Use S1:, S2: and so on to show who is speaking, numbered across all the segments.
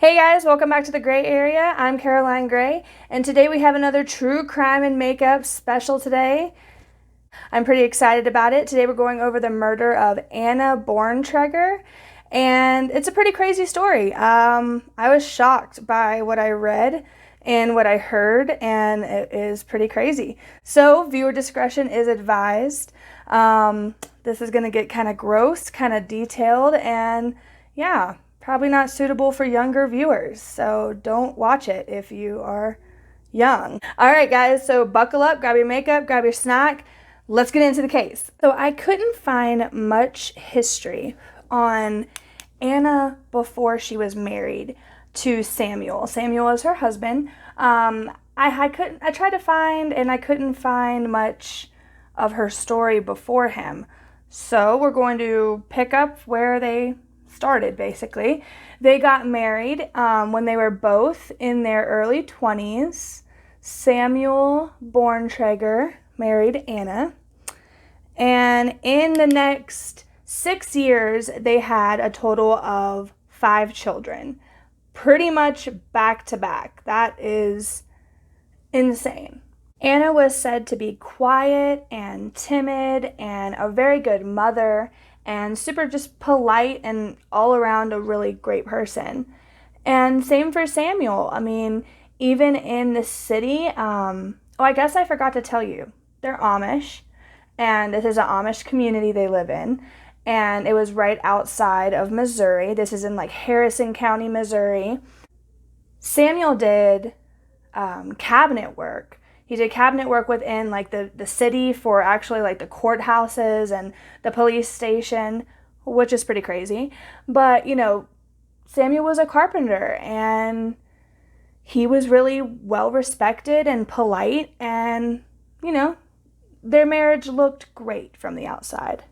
S1: Hey guys, welcome back to the Gray Area. I'm Caroline Gray, and today we have another true crime and makeup special today. I'm pretty excited about it. Today we're going over the murder of Anna Borntreger, and it's a pretty crazy story. I was shocked by what I read and what I heard, and it is pretty crazy. So viewer discretion is advised. This is going to get kind of gross, kind of detailed, and yeah, probably not suitable for younger viewers, so don't watch it if you are young. All right, guys, so buckle up, grab your makeup, grab your snack. Let's get into the case. So I couldn't find much history on Anna before she was married to Samuel. Samuel is her husband. I tried to find, and I couldn't find much of her story before him. So we're going to pick up where they started, basically. They got married when they were both in their early 20s. Samuel Borntreger married Anna. And in the next 6 years, they had a total of 5 children. Pretty much back to back. That is insane. Anna was said to be quiet and timid and a very good mother and super just polite and all around a really great person. And same for Samuel. I mean, even in the city, I guess I forgot to tell you, they're Amish, and this is an Amish community they live in, and it was right outside of Missouri. This is in like Harrison County, Missouri. Samuel did cabinet work. He did cabinet work within like the city for actually like the courthouses and the police station, which is pretty crazy. But, Samuel was a carpenter and he was really well respected and polite, and, their marriage looked great from the outside.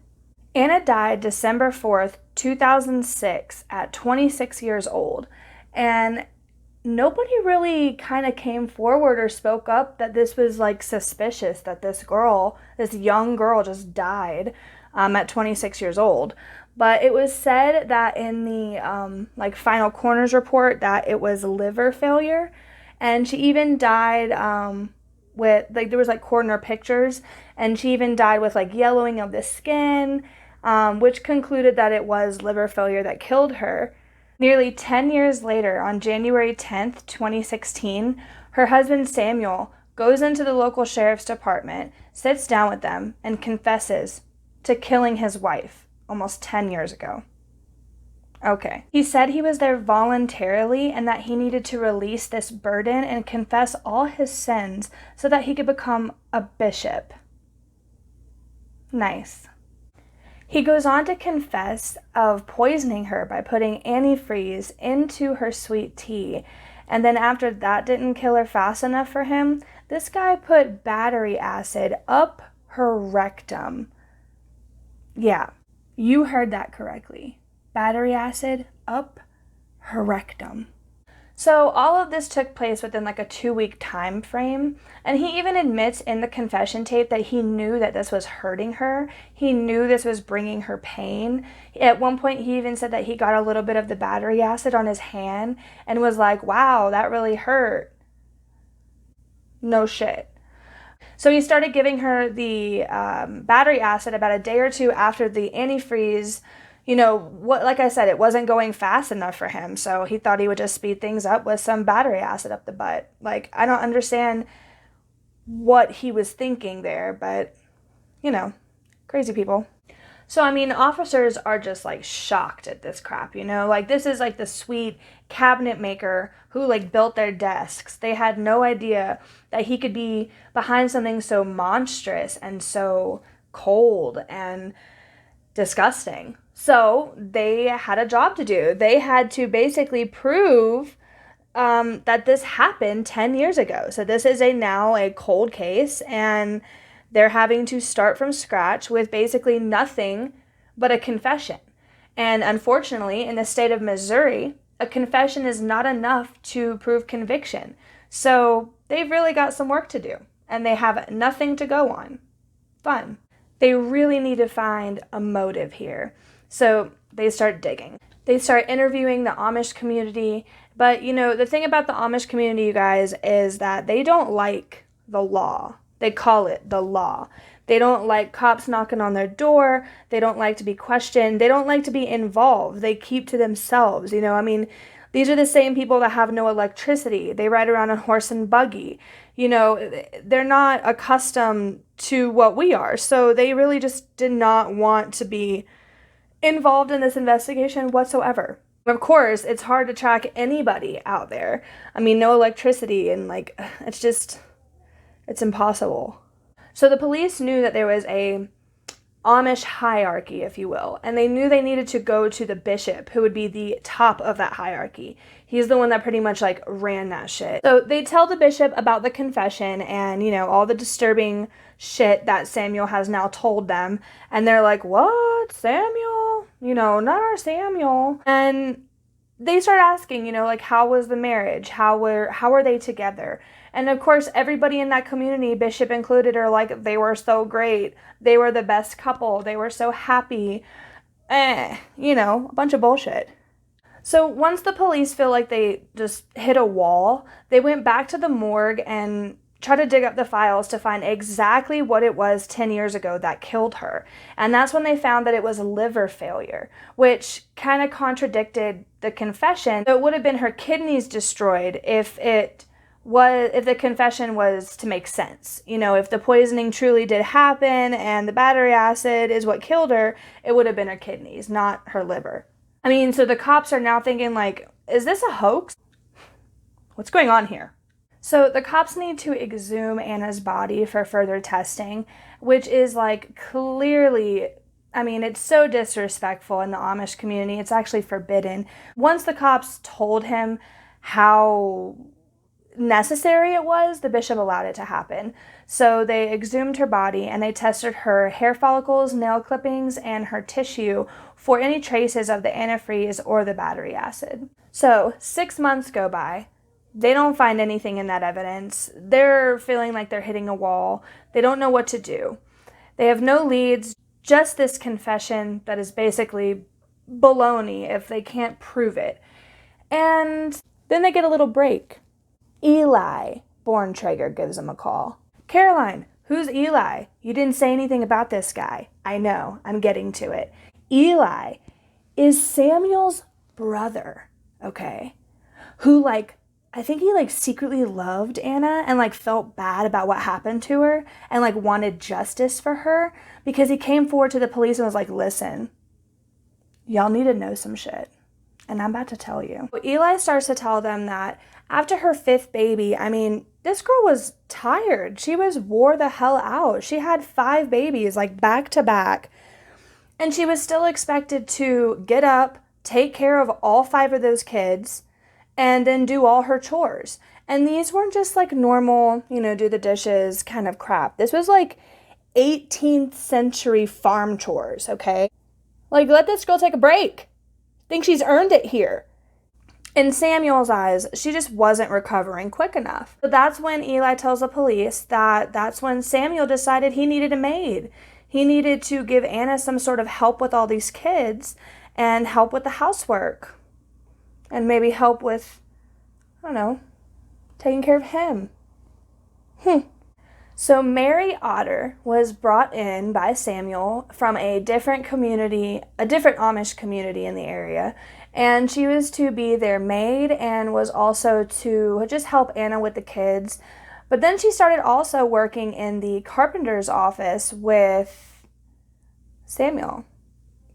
S1: Anna died December 4th, 2006 at 26 years old, and nobody really kind of came forward or spoke up that this was like suspicious that this young girl just died at 26 years old. But it was said that in the final coroner's report that it was liver failure, and she even died with there was coroner pictures, and she even died with yellowing of the skin, which concluded that it was liver failure that killed her. Nearly 10 years later, on January 10th, 2016, her husband Samuel goes into the local sheriff's department, sits down with them, and confesses to killing his wife almost 10 years ago. Okay. He said he was there voluntarily and that he needed to release this burden and confess all his sins so that he could become a bishop. Nice. He goes on to confess of poisoning her by putting antifreeze into her sweet tea. And then after that didn't kill her fast enough for him, this guy put battery acid up her rectum. Yeah, you heard that correctly. Battery acid up her rectum. So all of this took place within a 2-week time frame, and he even admits in the confession tape that he knew that this was hurting her. He knew this was bringing her pain. At one point he even said that he got a little bit of the battery acid on his hand and was like, wow, that really hurt. No shit. So he started giving her the battery acid about a day or two after the antifreeze. Like I said, it wasn't going fast enough for him, so he thought he would just speed things up with some battery acid up the butt. I don't understand what he was thinking there, but, crazy people. So, officers are just, shocked at this crap, This is, the sweet cabinet maker who, built their desks. They had no idea that he could be behind something so monstrous and so cold and disgusting. So they had a job to do. They had to basically prove that this happened 10 years ago. So this is now a cold case, and they're having to start from scratch with basically nothing but a confession. And unfortunately, in the state of Missouri, a confession is not enough to prove conviction. So they've really got some work to do, and they have nothing to go on. Fun. They really need to find a motive here. So they start digging. They start interviewing the Amish community, But, the thing about the Amish community, you guys, is that they don't like the law. They call it the law. They don't like cops knocking on their door. They don't like to be questioned. They don't like to be involved. They keep to themselves. These are the same people that have no electricity. They ride around on horse and buggy. They're not accustomed to what we are. So they really just did not want to be involved in this investigation whatsoever. Of course, it's hard to track anybody out there. No electricity, and it's impossible. So the police knew that there was a Amish hierarchy, if you will, and they knew they needed to go to the bishop, who would be the top of that hierarchy. He's the one that pretty much ran that shit. So they tell the bishop about the confession and, all the disturbing shit that Samuel has now told them. And they're like, what? Samuel? Not our Samuel. And they start asking, how was the marriage? How were they together? And of course, everybody in that community, Bishop included, are like, they were so great. They were the best couple. They were so happy. A bunch of bullshit. So once the police feel like they just hit a wall, they went back to the morgue and tried to dig up the files to find exactly what it was 10 years ago that killed her. And that's when they found that it was liver failure, which kind of contradicted the confession. So it would have been her kidneys destroyed if the confession was to make sense. If the poisoning truly did happen and the battery acid is what killed her, it would have been her kidneys, not her liver. So the cops are now thinking, is this a hoax? What's going on here? So the cops need to exhume Anna's body for further testing, which is clearly, it's so disrespectful in the Amish community. It's actually forbidden. Once the cops told him how necessary it was, the bishop allowed it to happen. So they exhumed her body and they tested her hair follicles, nail clippings, and her tissue for any traces of the antifreeze or the battery acid. So 6 months go by. They don't find anything in that evidence. They're feeling like they're hitting a wall. They don't know what to do. They have no leads, just this confession that is basically baloney if they can't prove it. And then they get a little break. Eli Borntreger gives them a call. Caroline, who's Eli? You didn't say anything about this guy. I know, I'm getting to it. Eli is Samuel's brother, okay? Who, I think he, secretly loved Anna and, felt bad about what happened to her and, wanted justice for her because he came forward to the police and was like, listen, y'all need to know some shit. And I'm about to tell you. Eli starts to tell them that after her 5th baby, this girl was tired. She wore the hell out. She had 5 babies, back to back. And she was still expected to get up, take care of all 5 of those kids, and then do all her chores. And these weren't just normal, do the dishes kind of crap. This was 18th century farm chores, okay? Let this girl take a break. Think she's earned it here. In Samuel's eyes, she just wasn't recovering quick enough. So that's when Eli tells the police that's when Samuel decided he needed a maid. He needed to give Anna some sort of help with all these kids and help with the housework. And maybe help with, taking care of him. So Mary Otter was brought in by Samuel from a different Amish community in the area. And she was to be their maid and was also to just help Anna with the kids. But then she started also working in the carpenter's office with Samuel.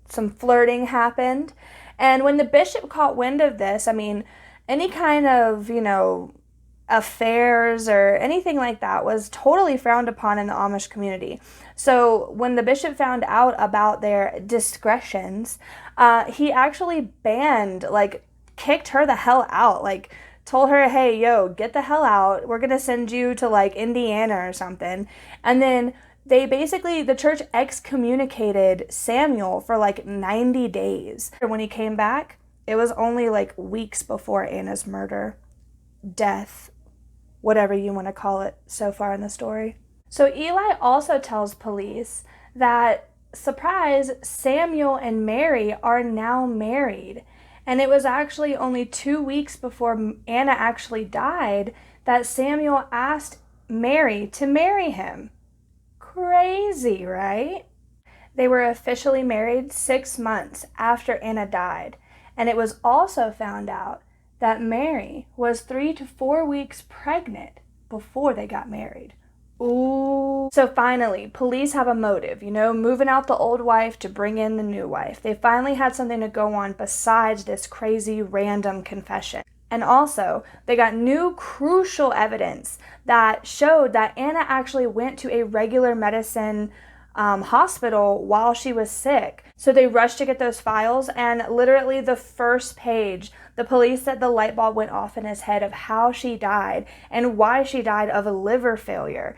S1: Some flirting happened. And when the bishop caught wind of this, any kind of, affairs or anything like that was totally frowned upon in the Amish community. So when the bishop found out about their discretions, he actually banned, kicked her the hell out, told her, hey, yo, get the hell out. We're going to send you to Indiana or something. And then the church excommunicated Samuel for 90 days. When he came back, it was only weeks before Anna's murder, death, whatever you want to call it so far in the story. So Eli also tells police that, surprise, Samuel and Mary are now married. And it was actually only 2 weeks before Anna actually died that Samuel asked Mary to marry him. Crazy, right? They were officially married 6 months after Anna died. And it was also found out that Mary was 3 to 4 weeks pregnant before they got married. Ooh. So finally, police have a motive, moving out the old wife to bring in the new wife. They finally had something to go on besides this crazy random confession. And also, they got new crucial evidence that showed that Anna actually went to a regular medicine hospital while she was sick. So they rushed to get those files, and literally the first page, the police said the light bulb went off in his head of how she died and why she died of a liver failure.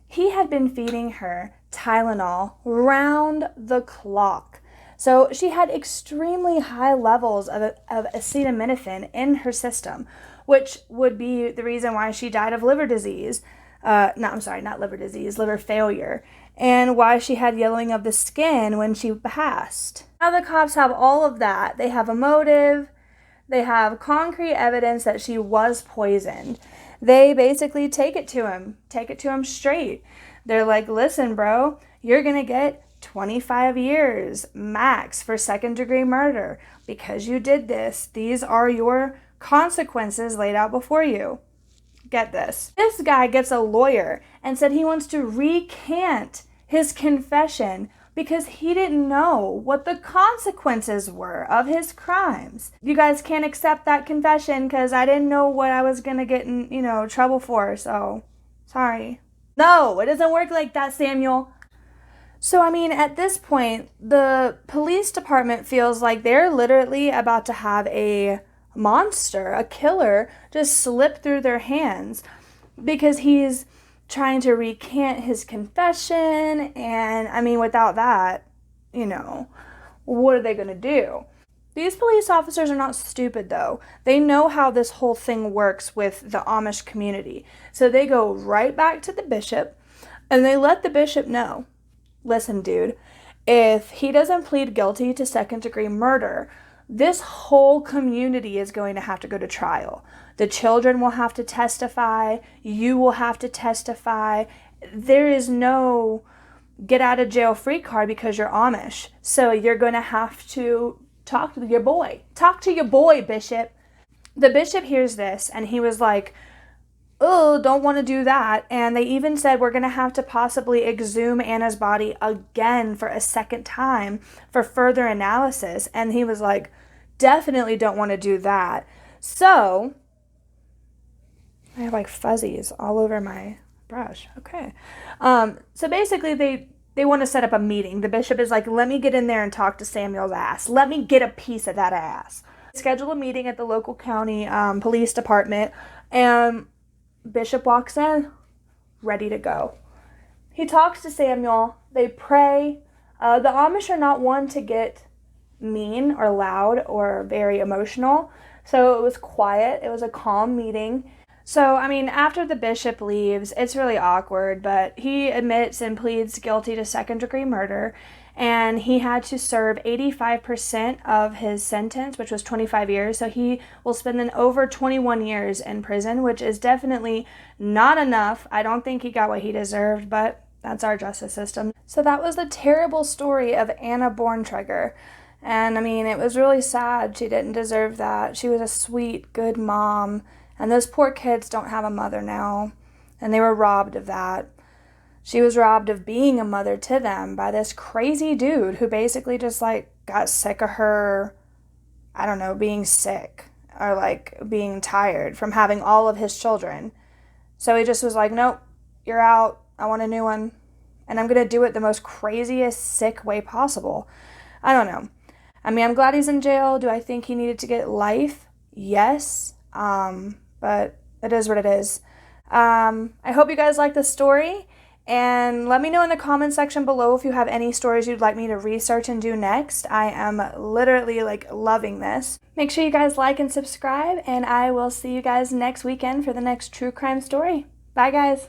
S1: He had been feeding her Tylenol round the clock. So she had extremely high levels of acetaminophen in her system, which would be the reason why she died of liver disease. Not liver disease, liver failure, and why she had yellowing of the skin when she passed. Now the cops have all of that. They have a motive. They have concrete evidence that she was poisoned. They basically take it to him straight. They're like, listen, bro, you're going to get 25 years max for second-degree murder because you did this. These are your consequences laid out before you. Get this. This guy gets a lawyer and said he wants to recant his confession because he didn't know what the consequences were of his crimes. You guys can't accept that confession because I didn't know what I was going to get in, trouble for, so sorry. No, it doesn't work like that, Samuel. So, at this point, the police department feels like they're literally about to have a monster, a killer, just slip through their hands because he's trying to recant his confession. And without that, what are they going to do? These police officers are not stupid, though. They know how this whole thing works with the Amish community. So they go right back to the bishop and they let the bishop know, listen, dude, if he doesn't plead guilty to second-degree murder, this whole community is going to have to go to trial. The children will have to testify. You will have to testify. There is no get out of jail free card because you're Amish. So you're going to have to talk to your boy. Talk to your boy, Bishop. The bishop hears this and he was like, oh, don't want to do that. And they even said we're going to have to possibly exhume Anna's body again for a second time for further analysis. And he was like, definitely don't want to do that. So I have like fuzzies all over my brush. Okay. So basically they want to set up a meeting. The bishop is like, let me get in there and talk to Samuel's ass. Let me get a piece of that ass. Schedule a meeting at the local county police department, and Bishop walks in, ready to go. He talks to Samuel. They pray. The Amish are not one to get mean or loud or very emotional. So it was quiet. It was a calm meeting. So, after the bishop leaves, it's really awkward, but he admits and pleads guilty to second-degree murder, and he had to serve 85% of his sentence, which was 25 years. So he will spend over 21 years in prison, which is definitely not enough. I don't think he got what he deserved, but that's our justice system. So that was the terrible story of Anna Borntreger. And it was really sad. She didn't deserve that. She was a sweet, good mom. And those poor kids don't have a mother now. And they were robbed of that. She was robbed of being a mother to them by this crazy dude who basically just got sick of her, being sick or being tired from having all of his children. So he just was like, nope, you're out. I want a new one. And I'm going to do it the most craziest, sick way possible. I don't know. I'm glad he's in jail. Do I think he needed to get life? Yes. But it is what it is. I hope you guys like this story. And let me know in the comment section below if you have any stories you'd like me to research and do next. I am literally loving this. Make sure you guys like and subscribe, and I will see you guys next weekend for the next true crime story. Bye, guys.